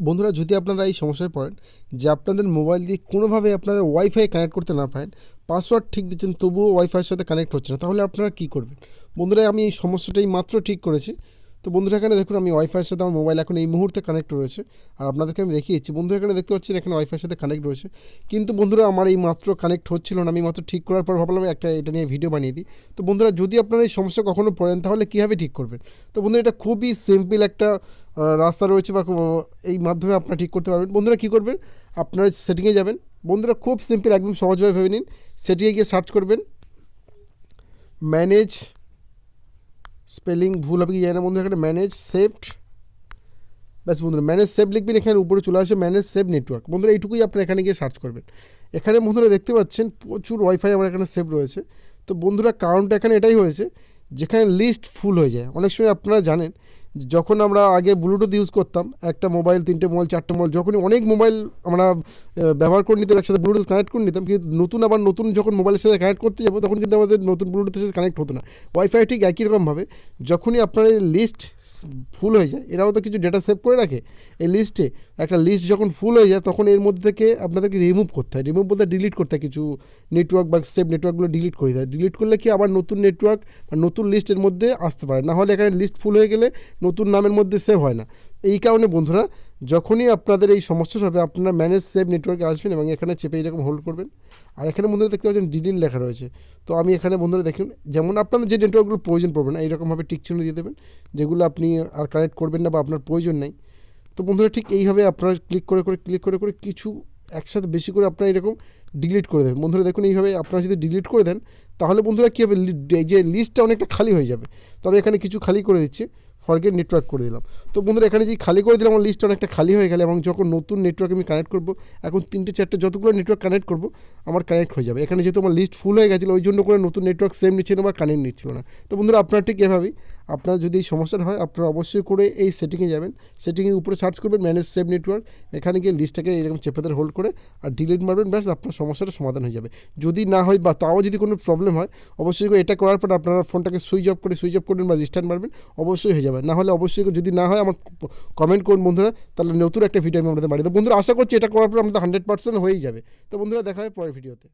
বন্ধুরা, যদি আপনারা এই সমস্যায় পড়েন যে আপনাদের মোবাইল দিয়ে কোনোভাবে আপনাদের ওয়াইফাই কানেক্ট করতে না পারেন, পাসওয়ার্ড ঠিক দিচ্ছেন তবুও ওয়াইফাইয়ের সাথে কানেক্ট হচ্ছে না, তাহলে আপনারা কী করবেন? বন্ধুরা, আমি এই সমস্যাটাই মাত্র ঠিক করেছি। তো বন্ধুরা, এখানে দেখুন আমি ওয়াইফাইয়ের সাথে আমার মোবাইল এখন এই মুহূর্তে কানেক্ট রয়েছে, আর আপনাদেরকে আমি দেখিয়েছি। বন্ধুরা, এখানে দেখতে পাচ্ছেন এখানে ওয়াইফাইয়ের সাথে কানেক্ট রয়েছে, কিন্তু বন্ধুরা আমার এই মাত্র কানেক্ট হচ্ছিল না। আমি মাত্র ঠিক করার পর ভাবলাম একটা এটা নিয়ে ভিডিও বানিয়ে দিই। তো বন্ধুরা, যদি আপনারা এই সমস্যা কখনো পড়েন তাহলে কীভাবে ঠিক করবেন? তো বন্ধুরা, এটা খুবই সিম্পল একটা রাস্তা রয়েছে বা এই মাধ্যমে আপনারা ঠিক করতে পারবেন। বন্ধুরা, কী করবেন? আপনারা সেটিংয়ে যাবেন। বন্ধুরা, খুব সিম্পল, একদম সহজভাবে ভেবে নিন। সেটিংয়ে গিয়ে সার্চ করবেন ম্যানেজ, স্পেলিং ভুল হবে কি জানি না বন্ধুরা, এখানে ম্যানেজ সেভড, ব্যাস বন্ধুরা ম্যানেজ সেভ লিখবেন, এখানে উপরে চলে আসে ম্যানেজ সেভ নেটওয়ার্ক। বন্ধুরা, এইটুকুই আপনারা এখানে গিয়ে সার্চ করবেন। এখানে বন্ধুরা দেখতে পাচ্ছেন প্রচুর ওয়াইফাই আমার এখানে সেভ রয়েছে। তো বন্ধুরা, কারণটা এখানে এটাই হয়েছে, যেখানে লিস্ট ফুল হয়ে যায়। অনেক সময় আপনারা জানেন যখন আমরা আগে ব্লুটুথ ইউজ করতাম, একটা মোবাইল, 3টে মোবাইল, 4টে মোবাইল, যখনই অনেক মোবাইল আমরা ব্যবহার করে নিতাম, একসাথে ব্লুটুথ কানেক্ট করে নিতাম, কিন্তু নতুন যখন মোবাইলের সাথে কানেক্ট করতে যাবো তখন কিন্তু আমাদের নতুন ব্লুটুথের সাথে কানেক্ট হতো না। ওয়াইফাই ঠিক একই রকমভাবে যখনই আপনার এই লিস্ট ফুল হয়ে যায়, এরাও তো কিছু ডেটা সেভ করে রাখে এই লিস্টে, একটা লিস্ট যখন ফুল হয়ে যায় তখন এর মধ্যে থেকে আপনাদেরকে রিমুভ করতে হয়। রিমুভ বলতে ডিলিট করতে হয়, কিছু নেটওয়ার্ক বা সেভ নেটওয়ার্কগুলো ডিলিট করে দেয়। ডিলিট করলে কি আবার নতুন নেটওয়ার্ক বা নতুন লিস্টের মধ্যে আসতে পারে, না হলে এখানে লিস্ট ফুল হয়ে গেলে নতুন নামের মধ্যে সেভ হয় না। এই কারণে বন্ধুরা, যখনই আপনাদের এই সমস্যা হবে আপনারা ম্যানেজ সেভ নেটওয়ার্কে আসবেন এবং এখানে চেপে এরকম হোল্ড করবেন। আর এখানে বন্ধুরা দেখতে পাচ্ছেন ডিলিট লেখা রয়েছে। তো আমি এখানে বন্ধুরা দেখুন, যেমন আপনাদের যে নেটওয়ার্কগুলো প্রয়োজন পড়বে না এইরকমভাবে টিক চিহ্ন দিয়ে দেবেন, যেগুলো আপনি আর কানেক্ট করবেন না বা আপনার প্রয়োজন নেই। তো বন্ধুরা, ঠিক এইভাবে আপনারা ক্লিক করে কিছু একসাথে বেশি করে আপনারা এরকম ডিলিট করে দেবেন। বন্ধুরা দেখুন, এইভাবে আপনারা যদি ডিলিট করে দেন তাহলে বন্ধুরা কী হবে, যে লিস্টটা অনেকটা খালি হয়ে যাবে। তবে এখানে কিছু খালি করে দিচ্ছি, ফরগেট নেটওয়ার্ক করে দিলাম। তো বন্ধুরা, এখানে যে খালি করে দিলাম আমার লিস্টটা অনেকটা খালি হয়ে গেলে, এবং যখন নতুন নেটওয়ার্ক আমি কানেক্ট করবো, এখন 3টে 4টে যতগুলো নেটওয়ার্ক কানেক্ট করবো আমার কানেক্ট হয়ে যাবে। এখানে যেহেতু আমার লিস্ট ফুল হয়ে গেছিলো ওই জন্য করে নতুন নেটওয়ার্ক সেম নিচ্ছিল না বা কানেক্ট নিচ্ছিল না। তো বন্ধুরা, আপনারা ঠিক এভাবেই, আপনার যদি এই সমস্যাটা হয় আপনারা অবশ্যই করে এই সেটিংয়ে যাবেন। সেটিংয়ের উপরে সার্চ করবেন ম্যানেজ সেভ নেটওয়ার্ক, এখানে গিয়ে লিস্টটাকে এরকম চেপে ধরে হোল্ড করে আর ডিলিট মারবেন, ব্যাস আপনার সমস্যাটা সমাধান হয়ে যাবে। যদি না হয় বা তাও যদি কোনো প্রবলেম হয়, অবশ্যই করে এটা করার পর আপনারা ফোনটাকে সুইচ অফ করবেন বা রিস্টার্ট মারবেন, অবশ্যই হয়ে যাবে। না হলে অবশ্যই যদি না হয় আমার কমেন্ট করুন বন্ধুরা, তাহলে নতুন একটা ভিডিও আমি আপনাদের বাড়িতে। বন্ধুরা, আশা করছি এটা করার পর আমাদের 100% হয়েই যাবে। তো বন্ধুরা, দেখা হয় পরের ভিডিওতে।